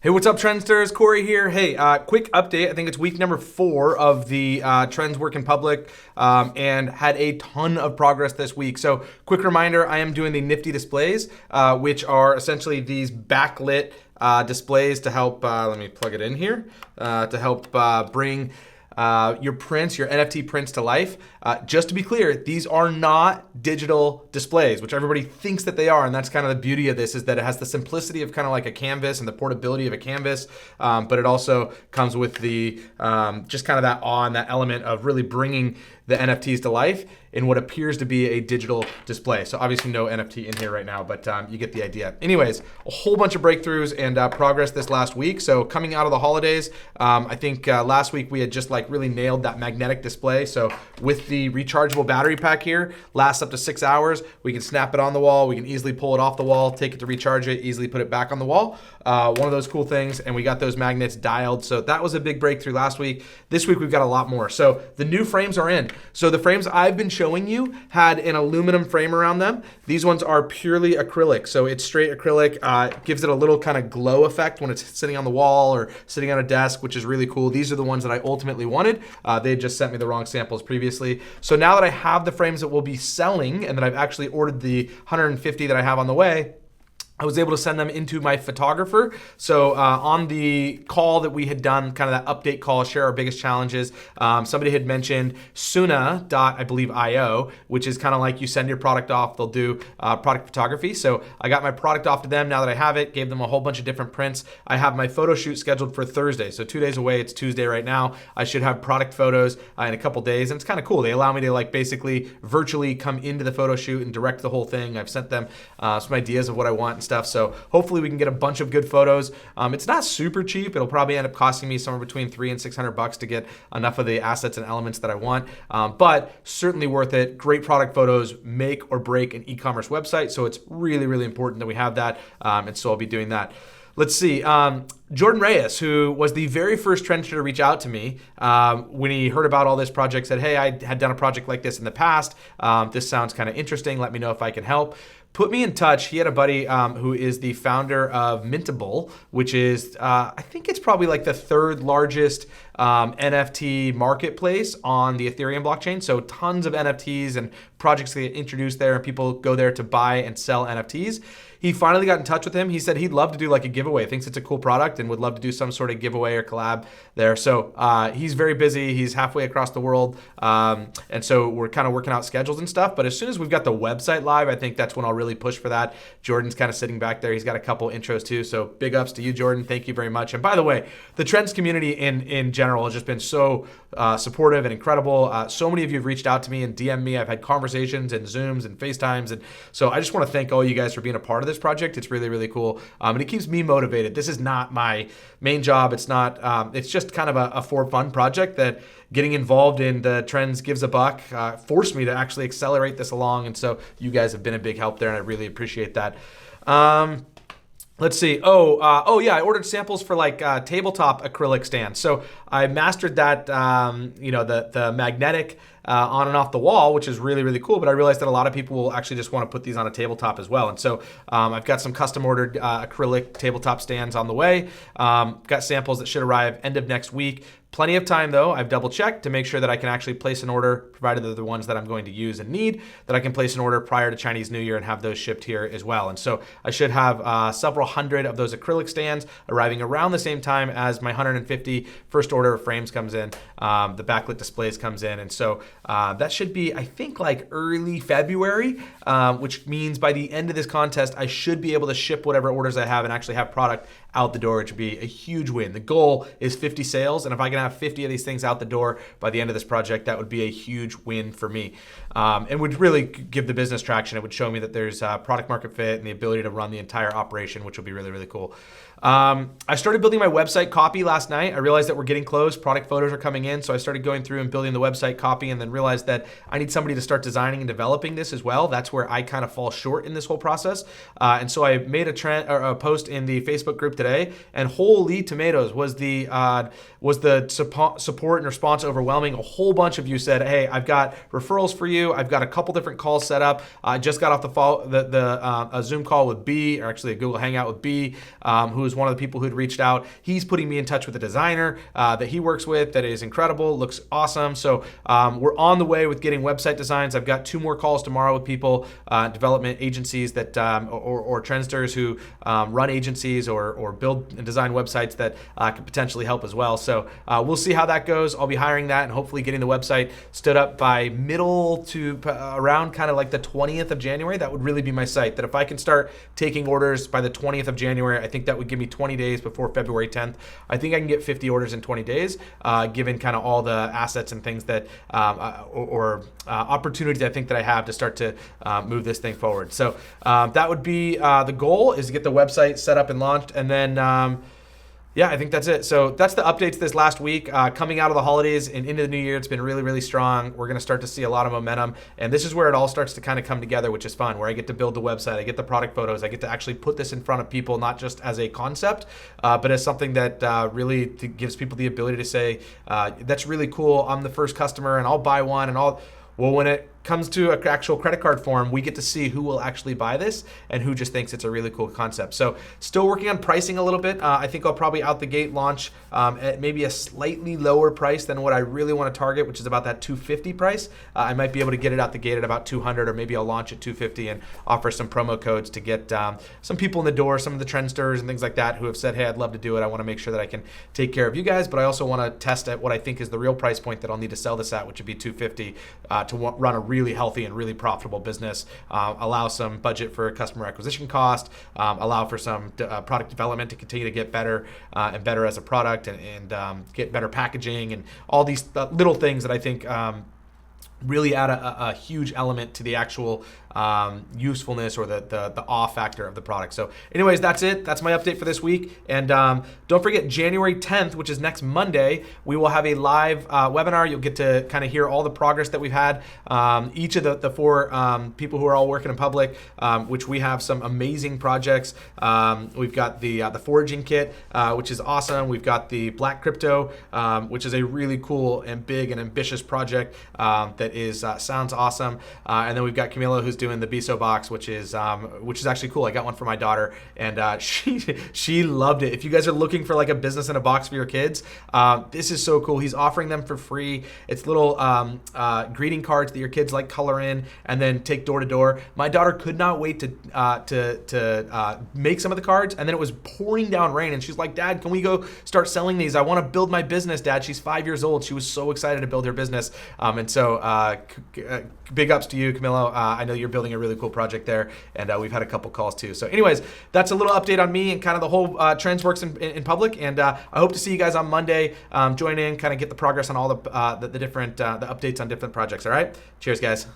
Hey, what's up, Trendsters? Corey here. Hey, quick update. I think it's week number 4 of the Trends Work in Public, and had a ton of progress this week. So quick reminder, I am doing the NiFTy displays, which are essentially these backlit displays to help, let me plug it in here, to help bring your prints, your NFT prints to life. Just to be clear, these are not digital displays, which everybody thinks that they are, and that's kind of the beauty of this, is that it has the simplicity of kind of like a canvas and the portability of a canvas, but it also comes with the just kind of that awe and that element of really bringing the NFTs to life in what appears to be a digital display. So obviously no NFT in here right now, but you get the idea. Anyways, a whole bunch of breakthroughs and progress this last week. So coming out of the holidays, I think last week we had just like really nailed that magnetic display. So with the rechargeable battery pack here, lasts up to 6 hours. We can snap it on the wall. We can easily pull it off the wall, take it to recharge it, easily put it back on the wall. One of those cool things, and we got those magnets dialed. So that was a big breakthrough last week. This week we've got a lot more. So the new frames are in. So the frames I've been showing you had an aluminum frame around them. These ones are purely acrylic. So it's straight acrylic, gives it a little kind of glow effect when it's sitting on the wall or sitting on a desk, which is really cool. These are the ones that I ultimately wanted. They had just sent me the wrong samples previously. So now that I have the frames that we'll be selling and that I've actually ordered the 150 that I have on the way, I was able to send them into my photographer. So on the call that we had done, kind of that update call, share our biggest challenges, somebody had mentioned Suna.io, which is kind of like you send your product off, they'll do product photography. So I got my product off to them now that I have it, gave them a whole bunch of different prints. I have my photo shoot scheduled for Thursday. So 2 days away, it's Tuesday right now. I should have product photos in a couple days. And it's kind of cool. They allow me to like basically virtually come into the photo shoot and direct the whole thing. I've sent them some ideas of what I want and stuff. So hopefully we can get a bunch of good photos. It's not super cheap. It'll probably end up costing me somewhere between $300 and $600 to get enough of the assets and elements that I want, but certainly worth it. Great product photos make or break an e-commerce website. So it's really, really important that we have that. And so I'll be doing that. Let's see. Jordan Reyes, who was the very first Trendster to reach out to me when he heard about all this project, said, hey, I had done a project like this in the past. This sounds kind of interesting. Let me know if I can help. Put me in touch. He had a buddy who is the founder of Mintable, which is, I think it's probably like the 3rd largest NFT marketplace on the Ethereum blockchain. So tons of NFTs and projects that get introduced there, and people go there to buy and sell NFTs. He finally got in touch with him. He said he'd love to do like a giveaway. Thinks it's a cool product and would love to do some sort of giveaway or collab there. So he's very busy. He's halfway across the world. And so we're kind of working out schedules and stuff. But as soon as we've got the website live, I think that's when I'll really push for that. Jordan's kind of sitting back there. He's got a couple intros too. So big ups to you, Jordan. Thank you very much. And by the way, the Trends community in general has just been so supportive and incredible. So many of you have reached out to me and DM'd me. I've had conversations and Zooms and FaceTimes. And so I just want to thank all you guys for being a part of this project. It's really, really cool. And it keeps me motivated. This is not my main job. It's not, it's just kind of a for fun project that getting involved in the Trends Gives a Buck forced me to actually accelerate this along. And so you guys have been a big help there, and I really appreciate that. Let's see. Oh yeah, I ordered samples for like tabletop acrylic stands. So I mastered that, the magnetic on and off the wall, which is really, really cool. But I realized that a lot of people will actually just want to put these on a tabletop as well. And so I've got some custom ordered acrylic tabletop stands on the way. Got samples that should arrive end of next week. Plenty of time though. I've double checked to make sure that I can actually place an order, provided they're the ones that I'm going to use and need, that I can place an order prior to Chinese New Year and have those shipped here as well. And so I should have several hundred of those acrylic stands arriving around the same time as my 150 first order of frames comes in, the backlit displays comes in. And so that should be, I think, like early February, which means by the end of this contest, I should be able to ship whatever orders I have and actually have product out the door, which would be a huge win. The goal is 50 sales, and if I can have 50 of these things out the door by the end of this project, that would be a huge win for me, and would really give the business traction. It would show me that there's product market fit and the ability to run the entire operation, which would be really, really cool. I started building my website copy last night. I realized that we're getting close. Product photos are coming in. So I started going through and building the website copy, and then realized that I need somebody to start designing and developing this as well. That's where I kind of fall short in this whole process. And so I made a post in the Facebook group today today, and holy tomatoes, was the support and response overwhelming. A whole bunch of you said, hey, I've got referrals for you. I've got a couple different calls set up. I just got off a Zoom call with B, or actually a Google Hangout with B, who is one of the people who'd reached out. He's putting me in touch with a designer that he works with that is incredible, looks awesome. So we're on the way with getting website designs. I've got 2 more calls tomorrow with people, development agencies that or trendsters who run agencies or build and design websites that could potentially help as well. So we'll see how that goes. I'll be hiring that and hopefully getting the website stood up by middle to around kind of like the 20th of January. That would really be my site. That if I can start taking orders by the 20th of January, I think that would give me 20 days before February 10th. I think I can get 50 orders in 20 days, given kind of all the assets and things that opportunities I think that I have to start to move this thing forward. So that would be the goal, is to get the website set up and launched, and then yeah, I think that's it. So that's the updates this last week. Coming out of the holidays and into the new year, it's been really, really strong. We're going to start to see a lot of momentum. And this is where it all starts to kind of come together, which is fun, where I get to build the website, I get the product photos, I get to actually put this in front of people, not just as a concept, but as something that really gives people the ability to say, that's really cool, I'm the first customer and I'll buy one and all. Well, when it comes to an actual credit card form, we get to see who will actually buy this and who just thinks it's a really cool concept. So still working on pricing a little bit. I think I'll probably out the gate launch at maybe a slightly lower price than what I really want to target, which is about that $250 price. I might be able to get it out the gate at about $200, or maybe I'll launch at $250 and offer some promo codes to get some people in the door, some of the trendsters and things like that who have said, hey, I'd love to do it. I want to make sure that I can take care of you guys, but I also want to test at what I think is the real price point that I'll need to sell this at, which would be $250 to run a really healthy and really profitable business, allow some budget for customer acquisition cost, allow for some product development to continue to get better and better as a product, and get better packaging and all these little things that I think really add a huge element to the actual usefulness or the awe factor of the product. So anyways, that's it. That's my update for this week. And don't forget, January 10th, which is next Monday, we will have a live webinar. You'll get to kind of hear all the progress that we've had. Each of the 4 people who are all working in public, which we have some amazing projects. We've got the foraging kit, which is awesome. We've got the Black Crypto, which is a really cool and big and ambitious project that is sounds awesome. And then we've got Camilo, who's doing the Biso box, which is actually cool. I got one for my daughter, and she loved it. If you guys are looking for like a business in a box for your kids, this is so cool. He's offering them for free. It's little greeting cards that your kids like color in and then take door to door. My daughter could not wait to make some of the cards, and then it was pouring down rain, and she's like, Dad, can we go start selling these? I want to build my business, Dad. She's 5 years old. She was so excited to build her business, and so big ups to you, Camilo. I know you're building a really cool project there, and we've had a couple calls too. So anyways, that's a little update on me and kind of the whole Trends Works in public, and I hope to see you guys on Monday. Join in, kind of get the progress on all the different the updates on different projects. All right, cheers, guys.